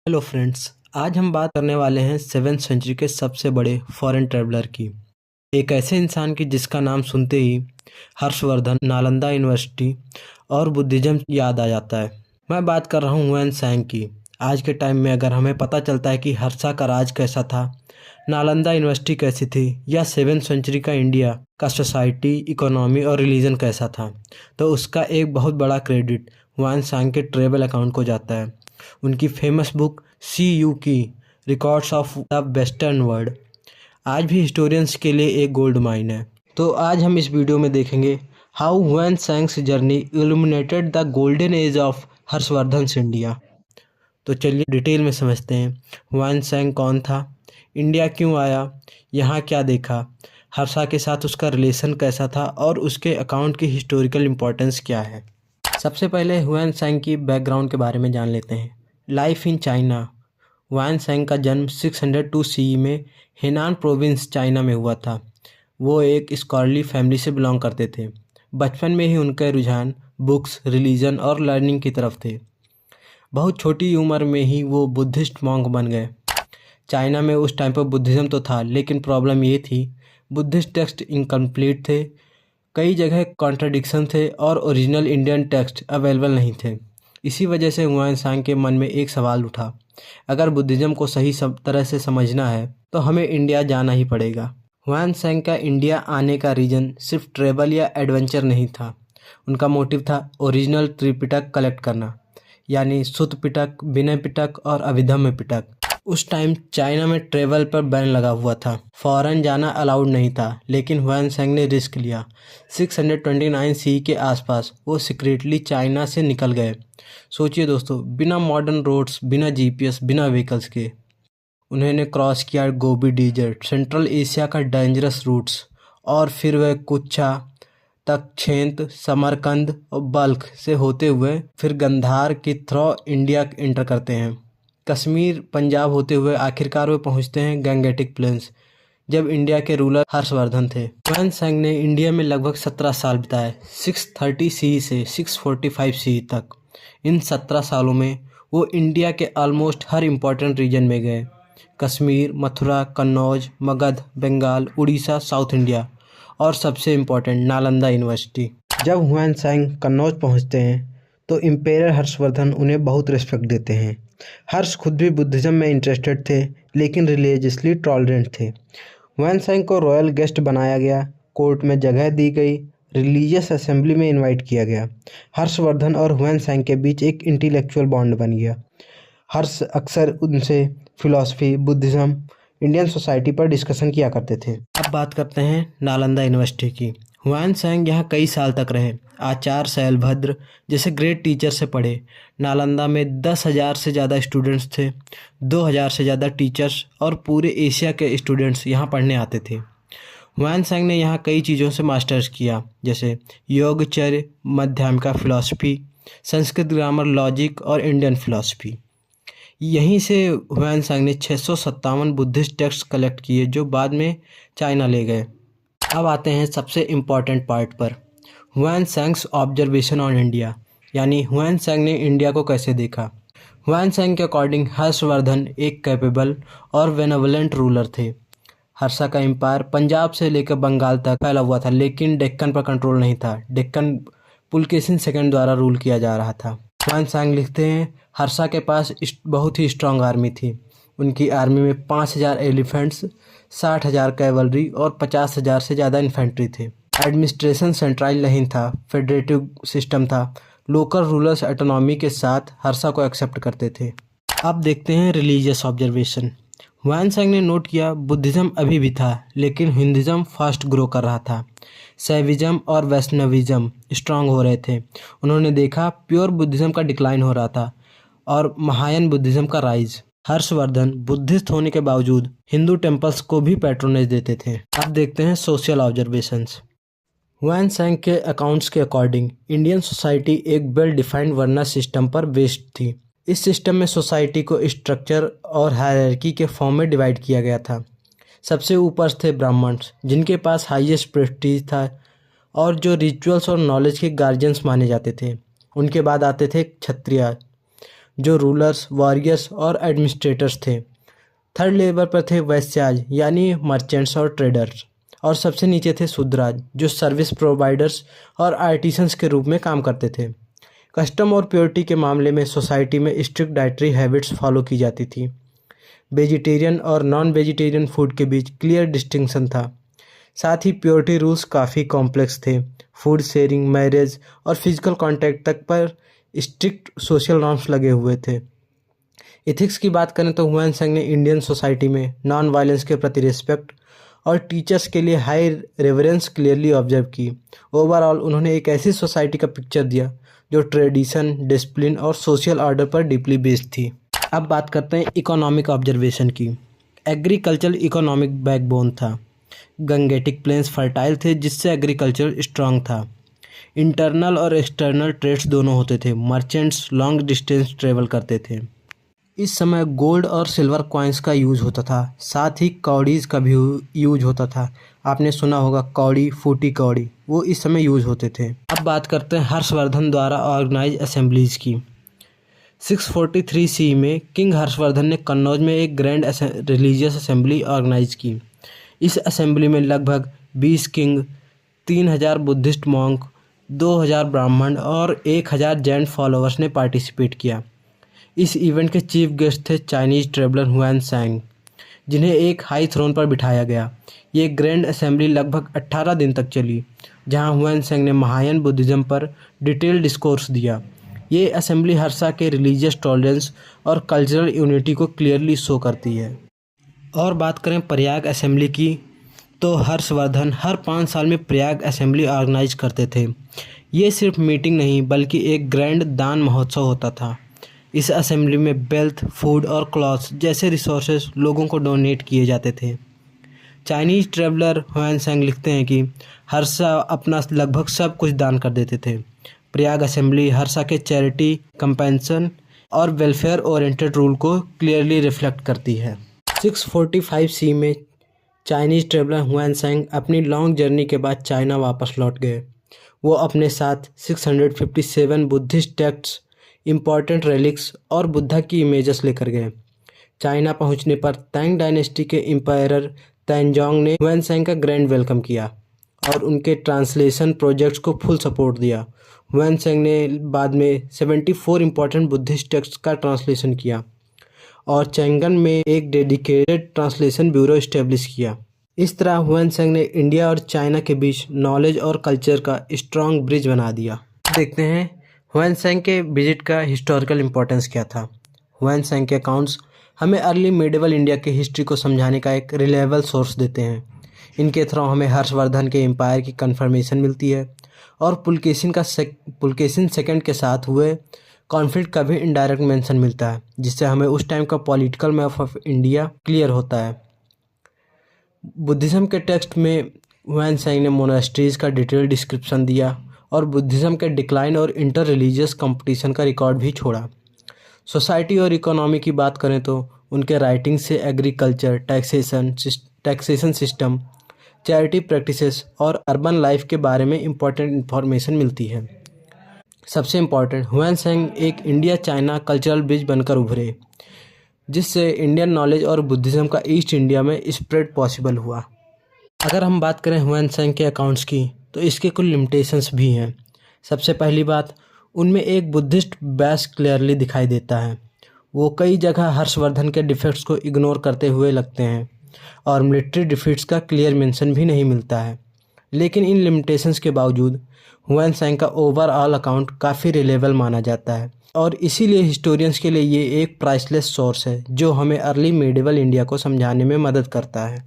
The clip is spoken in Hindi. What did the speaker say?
Hello friends. आज हम बात करने वाले हैं 7th सेंचुरी के सबसे बड़े फॉरेन ट्रैवलर की। एक ऐसे इंसान की जिसका नाम सुनते ही हर्षवर्धन, नालंदा यूनिवर्सिटी और बुद्धिज्म याद आ जाता है। मैं बात कर रहा हूँ हुएन सांग की। आज के टाइम में अगर हमें पता चलता है कि हर्षा का राज कैसा था, नालंदा यूनिवर्सिटी कैसी थी, या 7th सेंचुरी का इंडिया का सोसाइटी, इकोनॉमी और रिलीजन कैसा था, तो उसका एक बहुत बड़ा क्रेडिट हुएन सांग के ट्रेवल अकाउंट को जाता है। उनकी फेमस बुक सी यू की records of the western world आज भी हिस्टोरियंस के लिए एक गोल्ड माइन है। तो आज हम इस वीडियो में देखेंगे how when songs journey illuminated the golden age of Harshvardhan India. तो चलिए डिटेल में समझते हैं हुएन सांग कौन था, इंडिया क्यों आया, यहाँ क्या देखा, हर्षा के साथ उसका रिलेशन कैसा था और उसके अकाउंट की हिस्टोरिकल इम्पोर्टेंस क्या है। सबसे पहले हुएन सांग की बैकग्राउंड के बारे में जान लेते हैं। Life in China. हुएन सांग का जन्म 602 सीई में हेनान प्रोविंस चाइना में हुआ था। वो एक स्कॉलरली फैमिली से बिलोंग करते थे। बचपन में ही उनका रुझान बुक्स, रिलीजन और लर्निंग की तरफ थे। बहुत छोटी उम्र में ही वो बुद्धिस्ट मॉन्क बन गए। चाइना में उस टाइम पर बुद्धिज़्म तो था, लेकिन प्रॉब्लम ये थी बुद्धिस्ट टेक्स्ट इनकम्प्लीट थे, कई जगह कॉन्ट्रडिक्शन थे और ओरिजिनल इंडियन टेक्स्ट अवेलेबल नहीं थे। इसी वजह से हुएन सांग के मन में एक सवाल उठा, अगर बुद्धिज़्म को सही सब तरह से समझना है तो हमें इंडिया जाना ही पड़ेगा। हुएन सांग का इंडिया आने का रीज़न सिर्फ ट्रेवल या एडवेंचर नहीं था। उनका मोटिव था ओरिजिनल त्रिपिटक कलेक्ट करना, यानी सुत्त पिटक, विनय पिटक और अभिधम्म पिटक। उस टाइम चाइना में ट्रेवल पर बैन लगा हुआ था, फॉरेन जाना अलाउड नहीं था, लेकिन हुएन सांग ने रिस्क लिया। 629 सी के आसपास वो सीक्रेटली चाइना से निकल गए। सोचिए दोस्तों, बिना मॉडर्न रोड्स, बिना जीपीएस, बिना व्हीकल्स के उन्होंने क्रॉस किया गोबी डिजर्ट, सेंट्रल एशिया का डेंजरस रूट्स, और फिर वह कुच्छा, तक्षेंत, समरकंद और बल्ख से होते हुए फिर गंधार की थ्रो इंडिया एंटर करते हैं। कश्मीर, पंजाब होते हुए आखिरकार वे पहुंचते हैं गैंगेटिक प्लेन्स, जब इंडिया के रूलर हर्षवर्धन थे। हुएन सांग ने इंडिया में लगभग 17 साल बिताए, 630 सी से 645 सी तक। इन 17 सालों में वो इंडिया के ऑलमोस्ट हर इम्पोर्टेंट रीजन में गए। कश्मीर, मथुरा, कन्नौज, मगध, बंगाल, उड़ीसा, साउथ इंडिया और सबसे इम्पोर्टेंट नालंदा यूनिवर्सिटी। जब हुएन सांग कन्नौज पहुंचते हैं तो इम्पेरर हर्षवर्धन उन्हें बहुत रिस्पेक्ट देते हैं। हर्ष खुद भी बुद्धिज़्म में इंटरेस्टेड थे, लेकिन रिलीजियसली टॉलरेंट थे। हुएन सांग को रॉयल गेस्ट बनाया गया, कोर्ट में जगह दी गई, रिलीजियस असेंबली में इनवाइट किया गया। हर्षवर्धन और हुएन सांग के बीच एक इंटेलेक्चुअल बॉन्ड बन गया। हर्ष अक्सर उनसे फिलॉसफी, बुद्धिज़्म, इंडियन सोसाइटी पर डिस्कशन किया करते थे। अब बात करते हैं नालंदा यूनिवर्सिटी की। हुएन सांग यहाँ कई साल तक रहे। आचार्य शैलभद्र जैसे ग्रेट टीचर से पढ़े। नालंदा में 10,000 से ज़्यादा स्टूडेंट्स थे, 2,000 से ज़्यादा टीचर्स और पूरे एशिया के स्टूडेंट्स यहाँ पढ़ने आते थे। हुएन सांग ने यहाँ कई चीज़ों से मास्टर्स किया, जैसे योगचर्य, मध्यमिका फिलॉसफी, संस्कृत ग्रामर, लॉजिक और इंडियन फिलॉसफी। यहीं से हुएन सांग ने 657 बुद्धिस्ट टेक्स्ट कलेक्ट किए, जो बाद में चाइना ले गए। अब आते हैं सबसे इम्पॉर्टेंट पार्ट पर, when songs observation on India, यानी हुएन सांग ने इंडिया को कैसे देखा। हुएन सांग के अकॉर्डिंग हर्षवर्धन एक कैपेबल और बेनेवलेंट रूलर थे। हर्षा का एम्पायर पंजाब से लेकर बंगाल तक फैला हुआ था, लेकिन डेक्कन पर कंट्रोल नहीं था। डेक्कन पुलकेशिन सेकंड द्वारा रूल किया जा रहा था। हुएन सांग लिखते हैं, हर्षा के पास बहुत ही स्ट्रांग आर्मी थी। उनकी आर्मी में 5,000 एलिफेंट्स, 60,000 कैवलरी और 50,000 से ज़्यादा इन्फेंट्री थे। एडमिनिस्ट्रेशन सेंट्रल नहीं था, फेडरेटिव सिस्टम था। लोकल रूलर्स ऑटोनॉमी के साथ हर्षा को एक्सेप्ट करते थे। अब देखते हैं रिलीजियस ऑब्जर्वेशन। हुएन सांग ने नोट किया बुद्धिज़्म अभी भी था, लेकिन हिंदुज़्म फास्ट ग्रो कर रहा था। शैविज़्म और वैष्णविज़्म स्ट्रांग हो रहे थे। उन्होंने देखा प्योर बुद्धिज़्म का डिक्लाइन हो रहा था और महायान बुद्धिज़्म का राइज। हर्षवर्धन बुद्धिस्ट होने के बावजूद हिंदू टेम्पल्स को भी पैट्रोनेज देते थे। अब देखते हैं सोशल ऑब्जर्वेशंस। हुएन सांग के अकाउंट्स के अकॉर्डिंग इंडियन सोसाइटी एक वेल डिफाइंड वर्ना सिस्टम पर बेस्ड थी। इस सिस्टम में सोसाइटी को स्ट्रक्चर और हायरार्की के फॉर्म में डिवाइड किया गया था। सबसे ऊपर थे ब्राह्मण्स, जिनके पास हाईएस्ट प्रेस्टीज था और जो रिचुअल्स और नॉलेज के गार्जियंस माने जाते थे। उनके बाद आते थे क्षत्रिय, जो रूलर्स, वॉरियर्स और एडमिनिस्ट्रेटर्स थे। थर्ड लेवल पर थे वैश्याज यानी मर्चेंट्स और ट्रेडर्स, और सबसे नीचे थे शूद्राज जो सर्विस प्रोवाइडर्स और आर्टिसंस के रूप में काम करते थे। कस्टम और प्योरिटी के मामले में सोसाइटी में स्ट्रिक्ट डाइटरी हैबिट्स फॉलो की जाती थी। वेजिटेरियन और नॉन वेजिटेरियन फूड के बीच क्लियर डिस्टिंक्शन था। साथ ही प्योरिटी रूल्स काफ़ी कॉम्प्लेक्स थे। फूड शेयरिंग, मैरिज और फिजिकल कांटेक्ट तक पर स्ट्रिक्ट सोशल नॉर्म्स लगे हुए थे। एथिक्स की बात करें तो हुआन सांग ने इंडियन सोसाइटी में नॉन वायलेंस के प्रति रिस्पेक्ट और टीचर्स के लिए हाई रेवरेंस क्लियरली ऑब्जर्व की। ओवरऑल उन्होंने एक ऐसी सोसाइटी का पिक्चर दिया जो ट्रेडिशन, डिसिप्लिन और सोशल ऑर्डर पर डीपली बेस्ड थी। अब बात करते हैं इकोनॉमिक ऑब्जर्वेशन की। एग्रीकल्चर इकोनॉमिक बैकबोन था। गंगेटिक प्लेन्स फर्टाइल थे जिससे एग्रीकल्चर स्ट्रांग था। इंटरनल और एक्सटर्नल ट्रेड्स दोनों होते थे। मर्चेंट्स लॉन्ग डिस्टेंस ट्रेवल करते थे। इस समय गोल्ड और सिल्वर कॉइन्स का यूज़ होता था। साथ ही कौड़ीज़ का भी यूज होता था। आपने सुना होगा कौड़ी, फूटी कौड़ी, वो इस समय यूज़ होते थे। अब बात करते हैं हर्षवर्धन द्वारा ऑर्गेनाइज असेंबलीज़ की। 643 सी में किंग हर्षवर्धन ने कन्नौज में एक ग्रैंड रिलीजियस असेंबली ऑर्गेनाइज की। इस असेंबली में लगभग 20 किंग, 3000 बुद्धिस्ट मॉन्क, 2000 ब्राह्मण और 1000 जैन फॉलोअर्स ने पार्टिसिपेट किया। इस इवेंट के चीफ गेस्ट थे चाइनीज ट्रेवलर हुआन सांग, जिन्हें एक हाई थ्रोन पर बिठाया गया। ये ग्रैंड असेंबली लगभग 18 दिन तक चली, जहां हुआन सांग ने महायान बुद्धिज़्म पर डिटेल डिस्कोर्स दिया। ये असेंबली हर्षा के रिलीजियस टॉलरेंस और कल्चरल यूनिटी को क्लियरली शो करती है। और बात करें प्रयाग असेंबली की, तो हर्षवर्धन हर 5 साल में प्रयाग असेंबली ऑर्गेनाइज करते थे। ये सिर्फ मीटिंग नहीं बल्कि एक ग्रैंड दान महोत्सव होता था। इस असेंबली में वेल्थ, फूड और क्लॉथ्स जैसे रिसोर्सेज लोगों को डोनेट किए जाते थे। चाइनीज ट्रेवलर हुआन सांग लिखते हैं कि हर्षा अपना लगभग सब कुछ दान कर देते थे। प्रयाग असेंबली हर्षा के चैरिटी, कंपेंशन और वेलफेयर ओरिएंटेड रूल को क्लियरली रिफ्लेक्ट करती है। 645 सी में चाइनीज ट्रेवलर हुआन सांग अपनी लॉन्ग जर्नी के बाद चाइना वापस लौट गए। वो अपने साथ 657 बुद्धिस्ट टेक्स्ट्स, इम्पॉर्टेंट रेलिक्स और बुद्धा की इमेजेस लेकर गए। चाइना पहुंचने पर तैंग डायनेस्टी के एम्पायरर तैंजोंग ने हुआन सांग का ग्रैंड वेलकम किया और उनके ट्रांसलेशन प्रोजेक्ट्स को फुल सपोर्ट दिया। हुआन सांग ने बाद में 74 इम्पॉर्टेंट बुद्धिस्ट टेक्स्ट का ट्रांसलेशन किया और चैंगन में एक डेडिकेटेड ट्रांसलेशन ब्यूरो इस्टेब्लिश किया। इस तरह हुआन सांग ने इंडिया और चाइना के बीच नॉलेज और कल्चर का स्ट्रॉन्ग ब्रिज बना दिया। देखते हैं हुआन सांग के विजिट का हिस्टोरिकल इम्पोर्टेंस क्या था। हुआन सांग के अकाउंट्स हमें अर्ली मिडिवल इंडिया की हिस्ट्री को समझाने का एक रिलायबल सोर्स देते हैं। इनके थ्रू हमें हर्षवर्धन के एम्पायर की कंफर्मेशन मिलती है और पुलकेशिन सेकंड के साथ हुए कॉन्फ्लिक्ट का भी इनडायरेक्ट मेंशन मिलता है, जिससे हमें उस टाइम का political map of India clear होता है। बुद्धिज़्म के टेक्स्ट में हुआन सांग ने मोनास्ट्रीज का डिटेल डिस्क्रिप्शन दिया और बुद्धिज़्म के डिक्लाइन और इंटर रिलीजियस कंपटीशन का रिकॉर्ड भी छोड़ा। सोसाइटी और इकोनॉमी की बात करें तो उनके राइटिंग से agriculture, taxation system, charity practices और अर्बन लाइफ के बारे में इम्पोर्टेंट इन्फॉर्मेशन मिलती है। सबसे इम्पॉर्टेंट, हुआन सांग एक इंडिया चाइना कल्चरल ब्रिज बनकर उभरे, जिससे इंडियन नॉलेज और बुद्धिज़्म का ईस्ट इंडिया में स्प्रेड पॉसिबल हुआ। अगर हम बात करें हुआन सांग के अकाउंट्स की, तो इसके कुछ लिमिटेशंस भी हैं। सबसे पहली बात, उनमें एक बुद्धिस्ट बैस क्लियरली दिखाई देता है। वो कई जगह हर्षवर्धन के डिफेक्ट्स को इग्नोर करते हुए लगते हैं और मिलिट्री डिफीट्स का क्लियर मेंशन भी नहीं मिलता है। लेकिन इन लिमिटेशंस के बावजूद हुआन सांग का ओवरऑल अकाउंट काफ़ी रिलेबल माना जाता है और इसीलिए हिस्टोरियंस के लिए ये एक प्राइसलेस सोर्स है जो हमें अर्ली मिडिवल इंडिया को समझाने में मदद करता है।